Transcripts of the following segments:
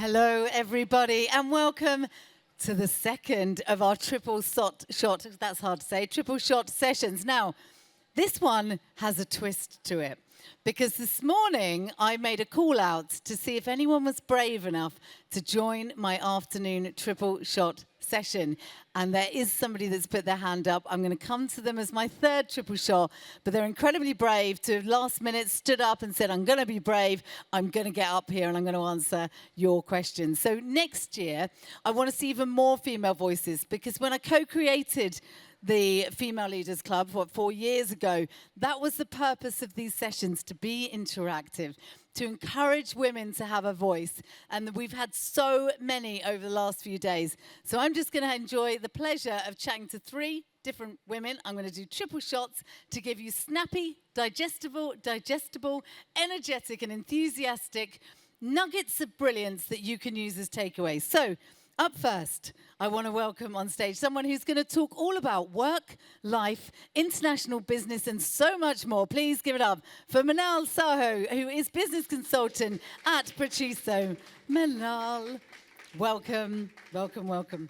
Hello, everybody, and welcome to the second of our triple shot, that's hard to say, triple shot sessions. Now, this one has a twist to it, because this morning I made a call out to see if anyone was brave enough to join my afternoon triple shot session. And there is somebody that's put their hand up. I'm going to come to them as my third triple shot, but they're incredibly brave to last minute stood up and said, I'm going to be brave. I'm going to get up here and I'm going to answer your questions. So next year, I want to see even more female voices, because when I co-created the Female Leaders Club, 4 years ago, that was the purpose of these sessions, to be interactive, to encourage women to have a voice. And we've had so many over the last few days. So I'm just going to enjoy the pleasure of chatting to 3 different women. I'm going to do triple shots to give you snappy, digestible, energetic and enthusiastic nuggets of brilliance that you can use as takeaways. So up first, I want to welcome on stage someone who's going to talk all about work, life, international business, and so much more. Please give it up for Manal Saho, who is business consultant at Preciso. Manal, welcome, welcome, welcome.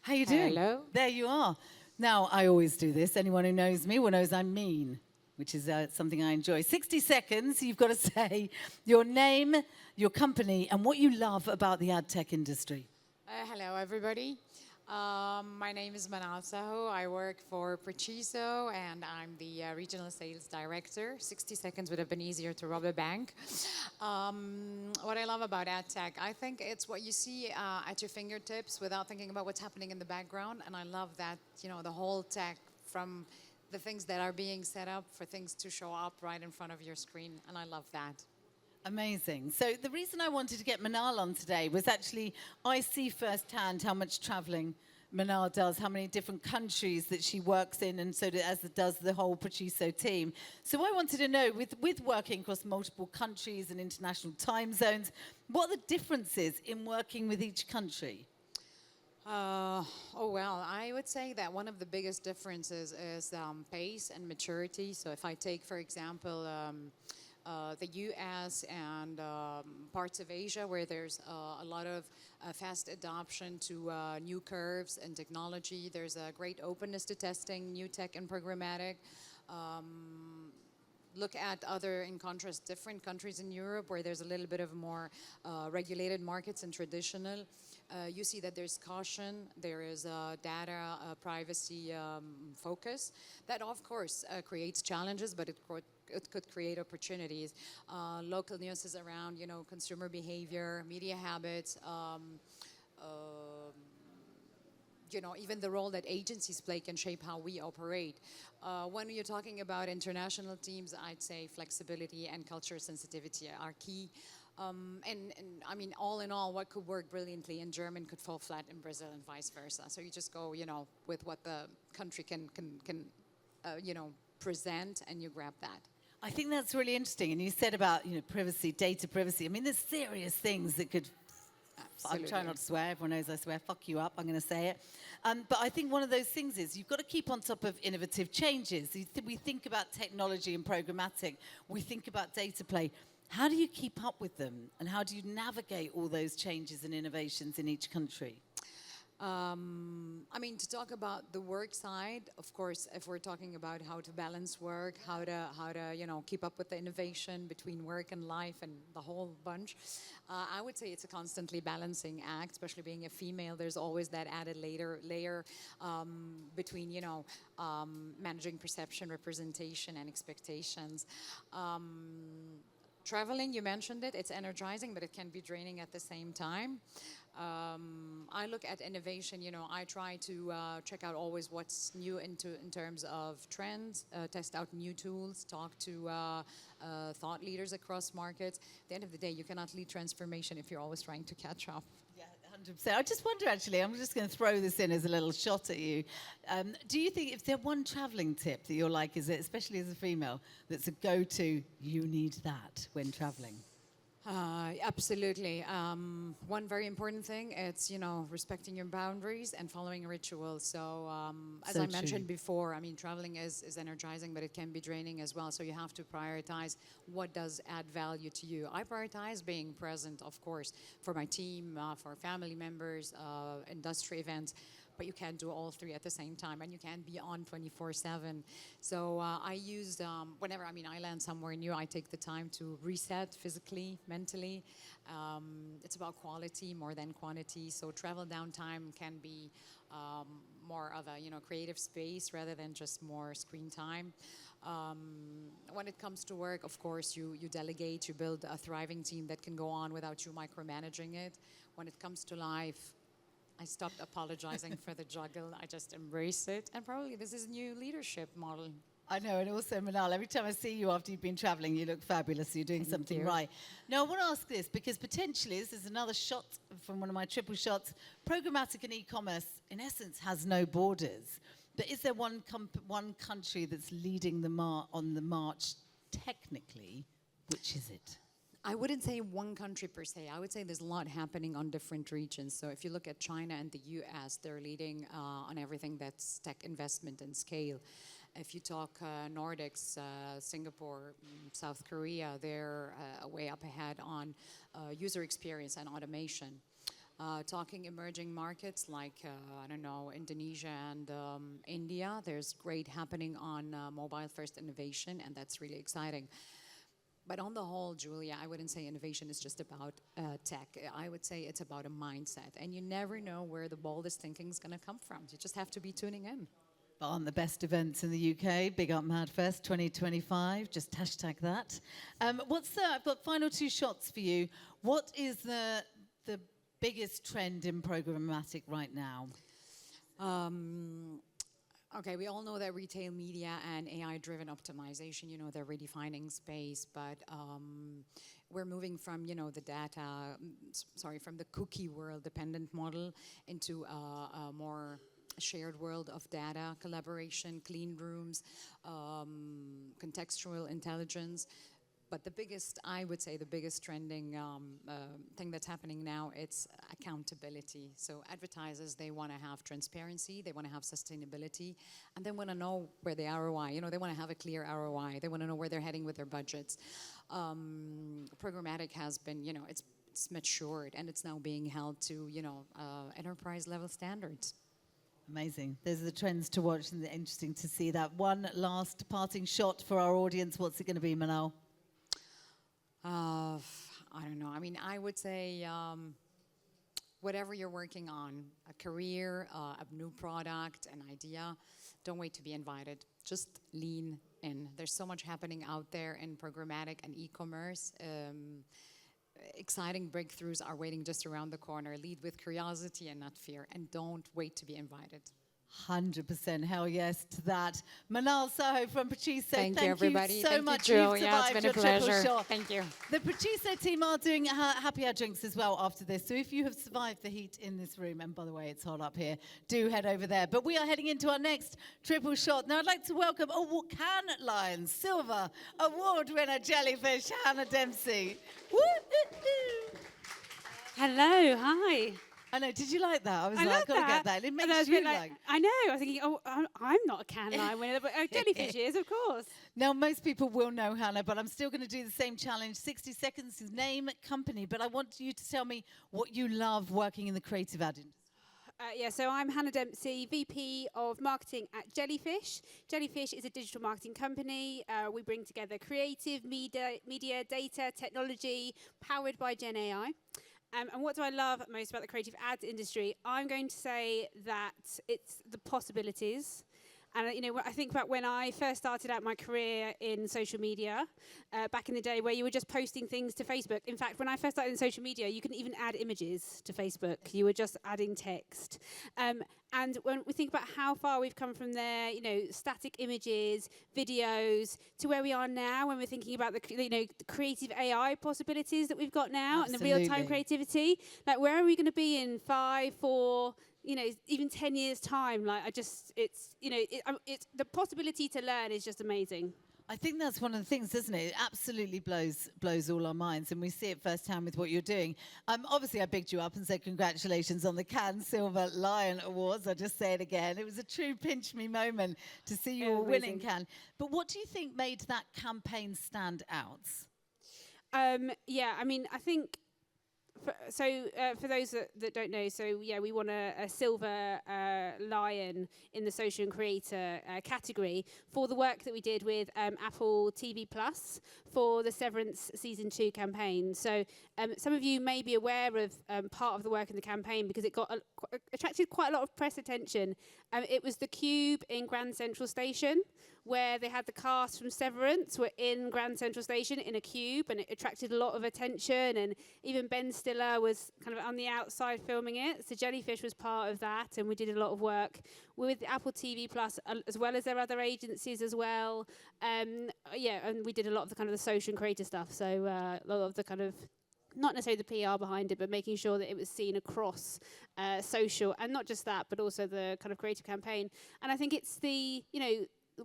How you doing? Hello. There you are. Now, I always do this. Anyone who knows me knows I'm mean, which is something I enjoy. 60 seconds, you've got to say your name, your company, and what you love about the ad tech industry. Hello, everybody. My name is Manal Saho. I work for Preciso, and I'm the regional sales director. 60 seconds would have been easier to rob a bank. What I love about ad tech, I think it's what you see at your fingertips without thinking about what's happening in the background. And I love that, the whole tech, from the things that are being set up for things to show up right in front of your screen. And I love that. Amazing. So the reason I wanted to get Manal on today was actually I see firsthand how much traveling Manal does, how many different countries that she works in, and so as does the whole Preciso team. So I wanted to know, with working across multiple countries and international time zones, what are the differences in working with each country? Well, I would say that one of the biggest differences is pace and maturity. So if I take, for example, the US and parts of Asia, where there's a lot of fast adoption to new curves and technology. There's a great openness to testing new tech and programmatic. Look at other, in contrast, different countries in Europe where there's a little bit of more regulated markets and traditional. You see that there's caution, there is data privacy focus. That, of course, creates challenges, but it could create opportunities. Local nuances around, consumer behavior, media habits, even the role that agencies play can shape how we operate. When you're talking about international teams, I'd say flexibility and cultural sensitivity are key. And I mean, all in all, what could work brilliantly in German could fall flat in Brazil and vice versa. So you just go, with what the country can present, and you grab that. I think that's really interesting. And you said about, privacy, data privacy. I mean, there's serious things that could... Absolutely. I'm trying not to swear. Everyone knows I swear. Fuck you up. I'm going to say it. But I think one of those things is you've got to keep on top of innovative changes. We think about technology and programmatic. We think about data play. How do you keep up with them? And how do you navigate all those changes and innovations in each country? I mean, to talk about the work side, of course, if we're talking about how to balance work, how to keep up with the innovation between work and life and the whole bunch, I would say it's a constantly balancing act, especially being a female. There's always that added layer between, managing perception, representation, and expectations. Traveling, you mentioned it, it's energizing, but it can be draining at the same time. I look at innovation, I try to check out always what's new in terms of trends, test out new tools, talk to thought leaders across markets. At the end of the day, you cannot lead transformation if you're always trying to catch up. 100%. I just wonder, actually, I'm just going to throw this in as a little shot at you. Do you think, if there's one traveling tip that you're like, is it, especially as a female, that's a go-to, you need that when traveling? Absolutely. One very important thing, it's, respecting your boundaries and following rituals. So, as So I true. mentioned before, I mean, traveling is energizing, but it can be draining as well. So you have to prioritize what does add value to you. I prioritize being present, of course, for my team, for family members, industry events. But you can't do all three at the same time, and you can't be on 24/7. So I used, whenever, I land somewhere new, I take the time to reset physically, mentally. It's about quality more than quantity. So travel downtime can be more of a, creative space rather than just more screen time. When it comes to work, of course, you delegate, you build a thriving team that can go on without you micromanaging it. When it comes to life, I stopped apologizing for the juggle. I just embrace it. And probably this is a new leadership model. I know, and also, Manal, every time I see you after you've been traveling, you look fabulous. You're doing something right. Now, I want to ask this, because potentially, this is another shot from one of my triple shots. Programmatic and e-commerce, in essence, has no borders. But is there one country that's leading on the march technically? Which is it? I wouldn't say one country per se. I would say there's a lot happening on different regions. So if you look at China and the US, they're leading on everything that's tech investment and scale. If you talk Nordics, Singapore, South Korea, they're way up ahead on user experience and automation. Talking emerging markets like, Indonesia and India, there's great happening on mobile first innovation, and that's really exciting. But on the whole, Julia, I wouldn't say innovation is just about tech. I would say it's about a mindset. And you never know where the boldest thinking is going to come from. You just have to be tuning in. On the best events in the UK, Big Up Madfest 2025, just hashtag that. I've got final two shots for you. What is the biggest trend in programmatic right now? Okay, we all know that retail media and AI-driven optimization, they're redefining space, but we're moving from, from the cookie world dependent model into a more shared world of data, collaboration, clean rooms, contextual intelligence. But I would say the biggest trending thing that's happening now, it's accountability. So advertisers, they want to have transparency, they want to have sustainability, and they want to know where the ROI, they want to have a clear ROI, they want to know where they're heading with their budgets. Programmatic has been, it's matured, and it's now being held to, enterprise level standards. Amazing. Those are the trends to watch, and interesting to see that. One last parting shot for our audience. What's it going to be, Manal? I don't know. I would say whatever you're working on, a career, a new product, an idea, don't wait to be invited. Just lean in. There's so much happening out there in programmatic and e-commerce. Exciting breakthroughs are waiting just around the corner. Lead with curiosity and not fear, and don't wait to be invited. 100% hell yes to that. Manal Saho from Pachiso, thank you, everybody. So thank much. You, You've Julia. survived it's been your a pleasure. triple shot. Thank you. The Pachiso team are doing happy hour drinks as well after this. So if you have survived the heat in this room, and by the way, it's hot up here, do head over there. But we are heading into our next triple shot. Now I'd like to welcome Cannes Lions Silver Award winner Jellyfish, Hannah Dempsey. Woo-hoo-hoo. Hello, hi. I know, did you like that? I was I like, love gotta get that. It And makes I was you like, I know. I was thinking, I'm not a Cannes Lion winner, but Jellyfish is, of course. Now, most people will know Hannah, but I'm still going to do the same challenge. 60 seconds, name, company. But I want you to tell me what you love working in the creative ad industry. So I'm Hannah Dempsey, VP of Marketing at Jellyfish. Jellyfish is a digital marketing company. We bring together creative, media, data, technology, powered by Gen AI. And what do I love most about the creative ads industry? I'm going to say that it's the possibilities. And I think about when I first started out my career in social media, back in the day where you were just posting things to Facebook. In fact, when I first started in social media, you couldn't even add images to Facebook. You were just adding text. And when we think about how far we've come from there, static images, videos, to where we are now when we're thinking about the creative AI possibilities that we've got now. Absolutely. And the real-time creativity. Like, where are we going to be in 5, 4, even 10 years' time? Like, it's the possibility to learn is just amazing. I think that's one of the things, isn't it? It absolutely blows all our minds, and we see it firsthand with what you're doing. Obviously, I bigged you up and said congratulations on the Cannes Silver Lion Awards. I'll just say it again. It was a true pinch me moment to see you all winning Cannes. But what do you think made that campaign stand out? Yeah, I mean, I think. For those that don't know, we won a silver lion in the social and creator category for the work that we did with Apple TV Plus for the Severance Season 2 campaign. So some of you may be aware of part of the work in the campaign because it attracted quite a lot of press attention. It was the Cube in Grand Central Station, where they had the cast from Severance were in Grand Central Station in a cube, and it attracted a lot of attention, and even Ben Stiller was kind of on the outside filming it. So Jellyfish was part of that, and we did a lot of work with Apple TV Plus, as well as their other agencies as well. And we did a lot of the kind of the social and creator stuff, so a lot of the kind of not necessarily the PR behind it, but making sure that it was seen across social, and not just that, but also the kind of creative campaign. And I think it's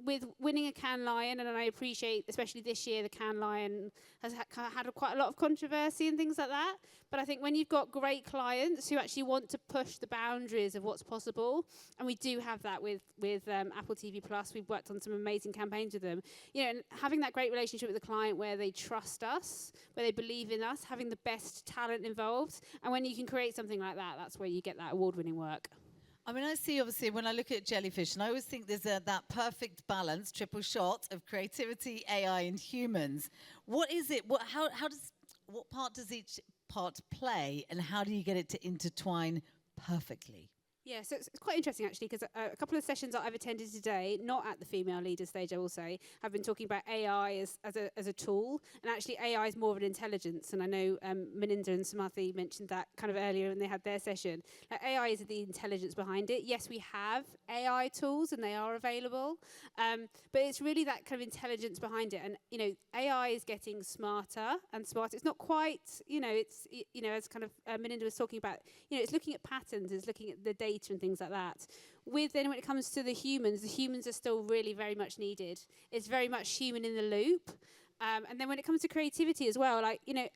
with winning a Cannes Lion, and I appreciate, especially this year, the Cannes Lion has had quite a lot of controversy and things like that. But I think when you've got great clients who actually want to push the boundaries of what's possible, and we do have that with Apple TV Plus, we've worked on some amazing campaigns with them. And having that great relationship with the client where they trust us, where they believe in us, having the best talent involved, and when you can create something like that, that's where you get that award-winning work. I mean, I see, obviously, when I look at Jellyfish, and I always think there's that perfect balance, triple shot of creativity, AI, and humans. What is it? What part does each part play, and how do you get it to intertwine perfectly? Yeah, so it's quite interesting actually, because a couple of sessions that I've attended today, not at the female leader stage, I will say, have been talking about AI as a tool, and actually AI is more of an intelligence. And I know Melinda and Samathy mentioned that kind of earlier when they had their session. Like, AI is the intelligence behind it. Yes, we have AI tools and they are available, but it's really that kind of intelligence behind it. And AI is getting smarter and smarter. It's not quite, it's as kind of Melinda was talking about, it's looking at patterns, it's looking at the data and things like that. When it comes to the humans are still really very much needed. It's very much human in the loop. And then when it comes to creativity as well,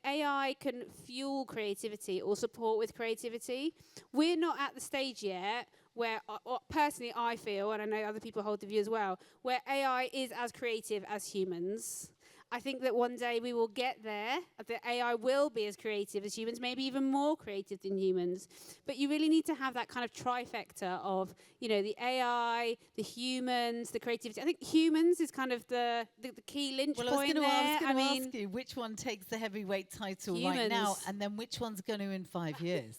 AI can fuel creativity or support with creativity. We're not at the stage yet where, personally, I feel, and I know other people hold the view as well, where AI is as creative as humans. I think that one day we will get there, that AI will be as creative as humans, maybe even more creative than humans. But you really need to have that kind of trifecta of, the AI, the humans, the creativity. I think humans is kind of the key lynch point there. I was going to ask you, which one takes the heavyweight title right now, and then which one's going to in 5 years?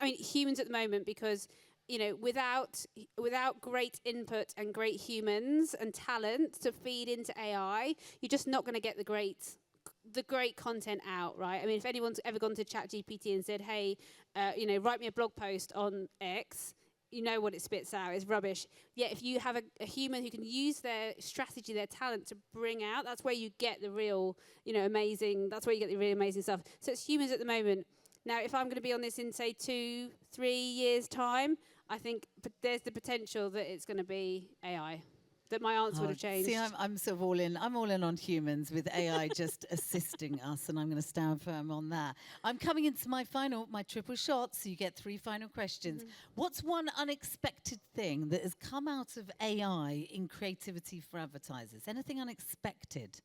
I mean, humans at the moment, because without great input and great humans and talent to feed into AI, you're just not going to get the great content out, right? I mean, if anyone's ever gone to ChatGPT and said, hey, write me a blog post on X, you know what it spits out is rubbish. Yet if you have a human who can use their strategy, their talent to bring out, that's where you get the real, amazing, that's where you get the really amazing stuff. So it's humans at the moment. Now, if I'm going to be on this in, say, 2-3 years' time, I think there's the potential that it's going to be AI, that my answer would have changed. See, I'm sort of all in. I'm all in on humans with AI just assisting us, and I'm going to stand firm on that. I'm coming into my triple shot, so you get 3 final questions. What's one unexpected thing that has come out of AI in creativity for advertisers? Anything unexpected?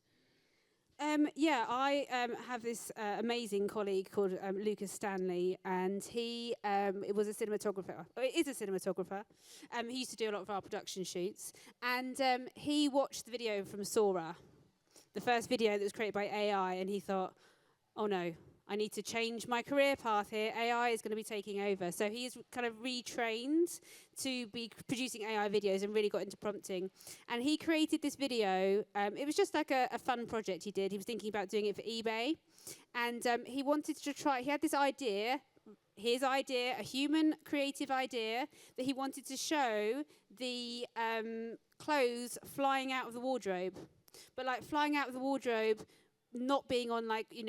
I have this amazing colleague called Lucas Stanley, and he was a cinematographer. Is a cinematographer. He used to do a lot of our production shoots, and he watched the video from Sora, the first video that was created by AI, and he thought, oh no, I need to change my career path here. AI is going to be taking over. So he's kind of retrained to be producing AI videos and really got into prompting. And he created this video. It was just like a fun project he did. He was thinking about doing it for eBay. And he wanted to try, he had this idea, his idea, a human creative idea, that he wanted to show the clothes flying out of the wardrobe. But like flying out of the wardrobe, not being on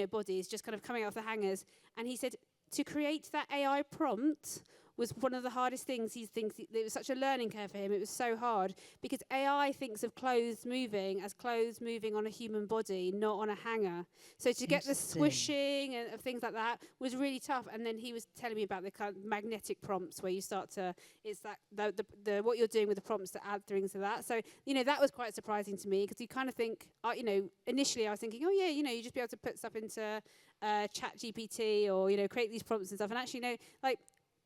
bodies, just kind of coming off the hangers. And he said to create that AI prompt was one of the hardest things. He thinks it was such a learning curve for him. It was so hard because AI thinks of clothes moving as clothes moving on a human body, not on a hanger. So to get the swishing and of things like that was really tough. And then he was telling me about the kind of magnetic prompts where you start to, it's that the what you're doing with the prompts to add things to that. So, that was quite surprising to me because you kind of think, initially I was thinking, oh yeah, you just be able to put stuff into chat GPT or, create these prompts and stuff. And actually,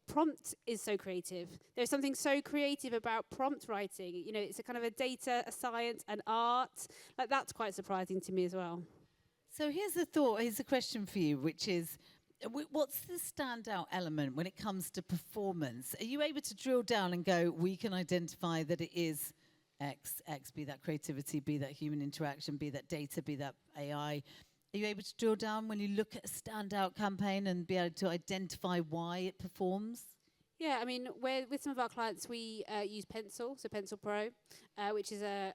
prompt is so creative. There's something so creative about prompt writing. It's a kind of a data, a science, an art. That's quite surprising to me as well. So here's a question for you, which is, what's the standout element when it comes to performance? Are you able to drill down and go, we can identify that it is X, be that creativity, be that human interaction, be that data, be that AI? Are you able to drill down when you look at a standout campaign and be able to identify why it performs? Yeah, I mean, with some of our clients, we use Pencil, so Pencil Pro, which is a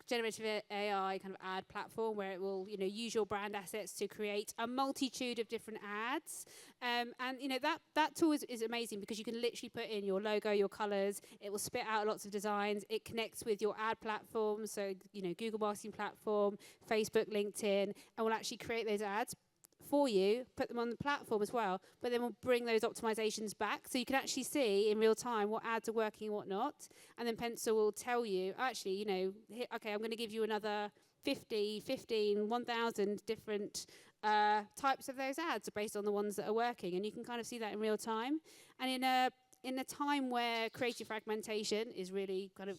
generative AI kind of ad platform where it will, use your brand assets to create a multitude of different ads. And, that tool is amazing because you can literally put in your logo, your colors. It will spit out lots of designs. It connects with your ad platforms, so, Google Marketing Platform, Facebook, LinkedIn, and will actually create those ads for you, put them on the platform as well, but then we'll bring those optimizations back so you can actually see in real time what ads are working and what not. And then Pencil will tell you, actually, okay, I'm going to give you another 50, 15, 1,000 different types of those ads based on the ones that are working. And you can kind of see that in real time. And in a time where creative fragmentation is really kind of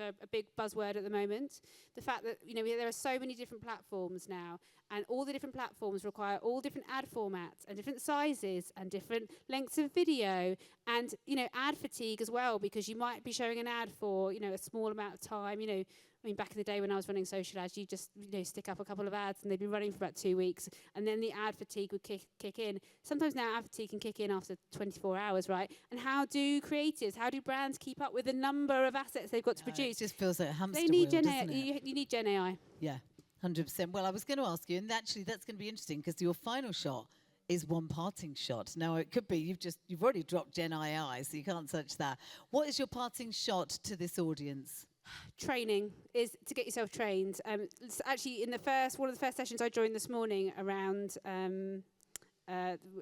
a big buzzword at the moment, the fact that there are so many different platforms now, and all the different platforms require all different ad formats and different sizes and different lengths of video, and ad fatigue as well, because you might be showing an ad for a small amount of time. Back in the day when I was running social ads, you just stick up a couple of ads and they'd be running for about 2 weeks, and then the ad fatigue would kick in. Sometimes now ad fatigue can kick in after 24 hours, right? And how do brands keep up with the number of assets they've got to produce? It just feels like a hamster they need wheel, Gen doesn't AI. it? You need Gen AI. Yeah, 100%. Well, I was going to ask you, and actually that's going to be interesting because your final shot is one parting shot. Now, it could be you've already dropped Gen AI, so you can't touch that. What is your parting shot to this audience? Training is to get yourself trained. Actually, in one of the first sessions I joined this morning around,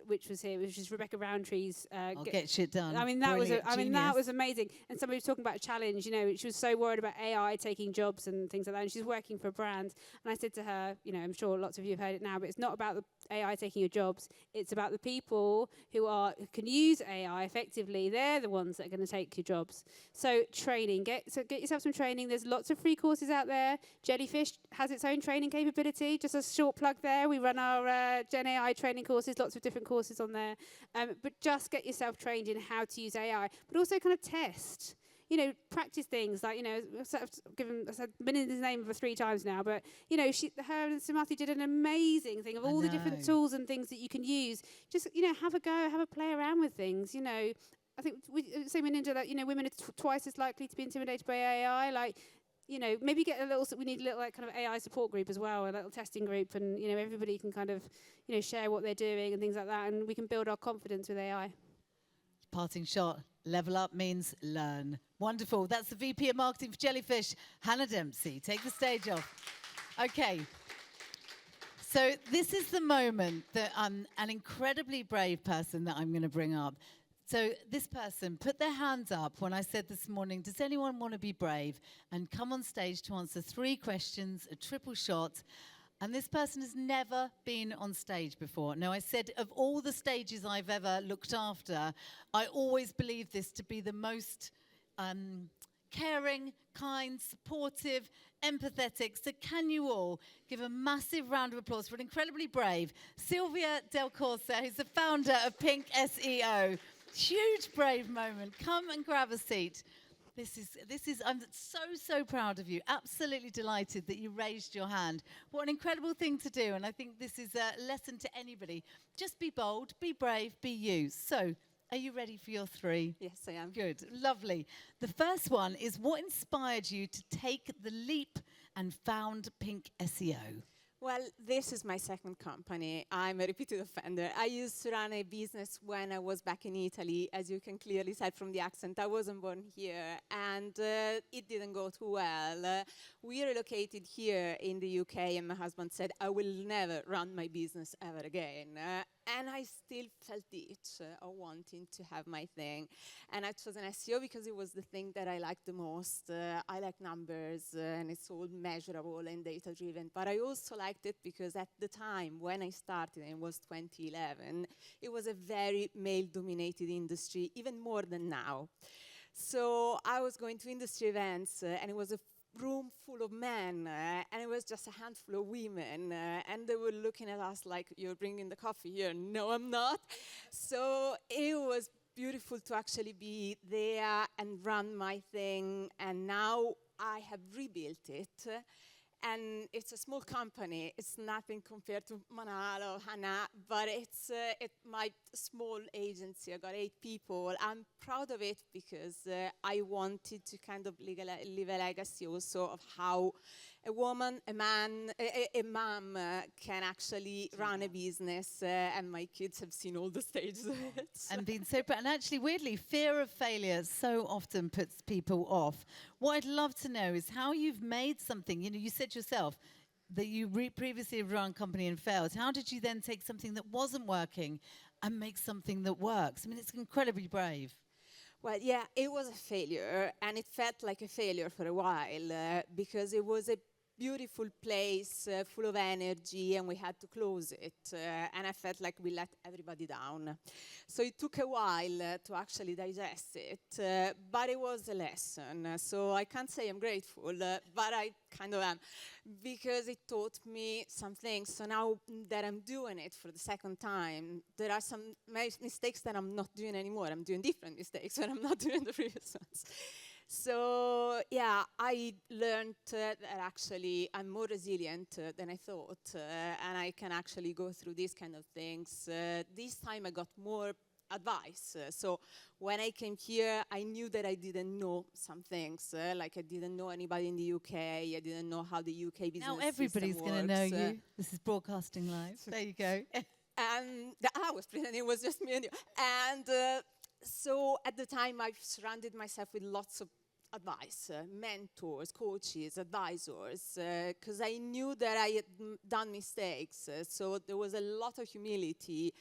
which was Rebecca Roundtree's. Get shit done. That was amazing. And somebody was talking about a challenge. She was so worried about AI taking jobs and things like that. And she's working for a brand. And I said to her, I'm sure lots of you have heard it now, but it's not about the AI taking your jobs. It's about the people who can use AI effectively. They're the ones that are going to take your jobs. So training, get yourself some training. There's lots of free courses out there. Jellyfish has its own training capability. Just a short plug there. We run our Gen AI training courses, lots of different courses on there. But just get yourself trained in how to use AI, but also kind of test. Practice things like, I've been in his name for 3 times now, but, her and Snappy did an amazing thing of all the different tools and things that you can use. Just, have a go, have a play around with things, I think same in India, women are twice as likely to be intimidated by AI, maybe we need a little kind of AI support group as well, a little testing group, and, everybody can kind of, share what they're doing and things like that, and we can build our confidence with AI. Parting shot. Level up means learn. Wonderful. That's the VP of Marketing for Jellyfish, Hannah Dempsey. Take the stage off. Okay. So this is the moment that I'm an incredibly brave person that I'm going to bring up. So this person put their hands up when I said this morning, does anyone want to be brave and come on stage to answer 3 questions, a triple shot? And this person has never been on stage before. Now, I said of all the stages I've ever looked after, I always believe this to be the most caring, kind, supportive, empathetic. So can you all give a massive round of applause for an incredibly brave Sylvia Del Corsa, who's the founder of Pink SEO. Huge brave moment. Come and grab a seat. I'm so proud of you. Absolutely delighted that you raised your hand. What an incredible thing to do. And I think this is a lesson to anybody. Just be bold, be brave, be you. So, are you ready for your 3? Yes, I am. Good. Lovely. The first one is, what inspired you to take the leap and found Pink SEO? Well, this is my second company. I'm a repeated offender. I used to run a business when I was back in Italy. As you can clearly tell from the accent, I wasn't born here, and it didn't go too well. We relocated here in the UK, and my husband said, I will never run my business ever again. And I still felt the itch of wanting to have my thing. And I chose an SEO because it was the thing that I liked the most. I like numbers, and it's all measurable and data-driven. But I also liked it because at the time when I started, and it was 2011, it was a very male-dominated industry, even more than now. So I was going to industry events, and it was a room full of men, and it was just a handful of women, and they were looking at us like, you're bringing the coffee here. No, I'm not. So it was beautiful to actually be there and run my thing, and now I have rebuilt it. And it's a small company. It's nothing compared to Manal or Hannah, but it's my small agency. I got 8 people. I'm proud of it because I wanted to kind of leave a legacy also of how a woman, a man, a mom can actually run a business, and my kids have seen all the stages of it. And been so proud. And actually, weirdly, fear of failure so often puts people off. What I'd love to know is how you've made something. You know, you said yourself that you previously run a company and failed. How did you then take something that wasn't working and make something that works? I mean, it's incredibly brave. Well, yeah, it was a failure, and it felt like a failure for a while because it was a beautiful place full of energy, and we had to close it, and I felt like we let everybody down. So it took a while to actually digest it, but it was a lesson. So I can't say I'm grateful, but I kind of am, because it taught me some things. So now that I'm doing it for the second time, there are some mistakes that I'm not doing anymore. I'm doing different mistakes, and I'm not doing the previous ones. So yeah, I learned that actually I'm more resilient than I thought, and I can actually go through these kind of things. This time I got more advice. So when I came here, I knew that I didn't know some things, like I didn't know anybody in the UK, I didn't know how the UK business Now everybody's going to know you. This is broadcasting live. There you go. And I was pretending it was just me and you. And so at the time, I've surrounded myself with lots of advice, mentors, coaches, advisors, because I knew that I had done mistakes. So there was a lot of humility,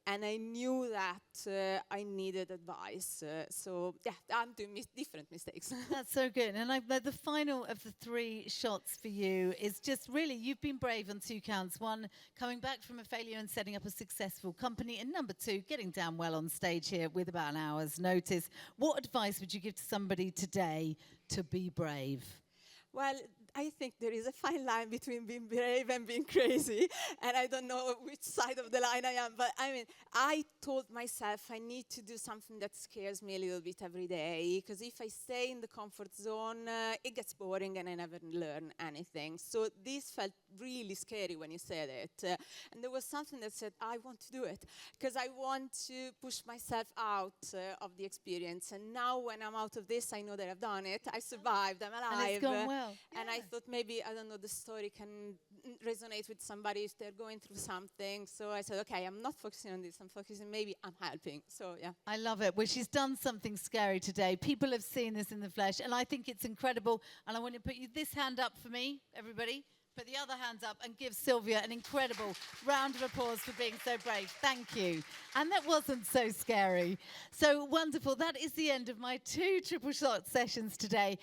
and I knew that I needed advice. So yeah, I'm doing different mistakes. That's so good. And the final of the 3 shots for you is just really, you've been brave on 2 counts. 1, coming back from a failure and setting up a successful company. And number 2, getting down well on stage here with about an hour's notice. What advice would you give to somebody today to be brave? Well, I think there is a fine line between being brave and being crazy, and I don't know which side of the line I am, but I mean, I told myself I need to do something that scares me a little bit every day, because if I stay in the comfort zone, it gets boring and I never learn anything. So this felt really scary when you said it, and there was something that said, I want to do it, because I want to push myself out of the experience, and now when I'm out of this, I know that I've done it, I survived, I'm alive. And it's gone well. And I thought maybe, I don't know, the story can resonate with somebody if they're going through something. So I said, okay, I'm not focusing on this. I'm focusing, maybe I'm helping. So yeah. I love it. Well, she's done something scary today. People have seen this in the flesh, and I think it's incredible. And I want to put you this hand up for me, everybody. Put the other hands up and give Sylvia an incredible round of applause for being so brave. Thank you. And that wasn't so scary. So wonderful. That is the end of my 2 triple shot sessions today.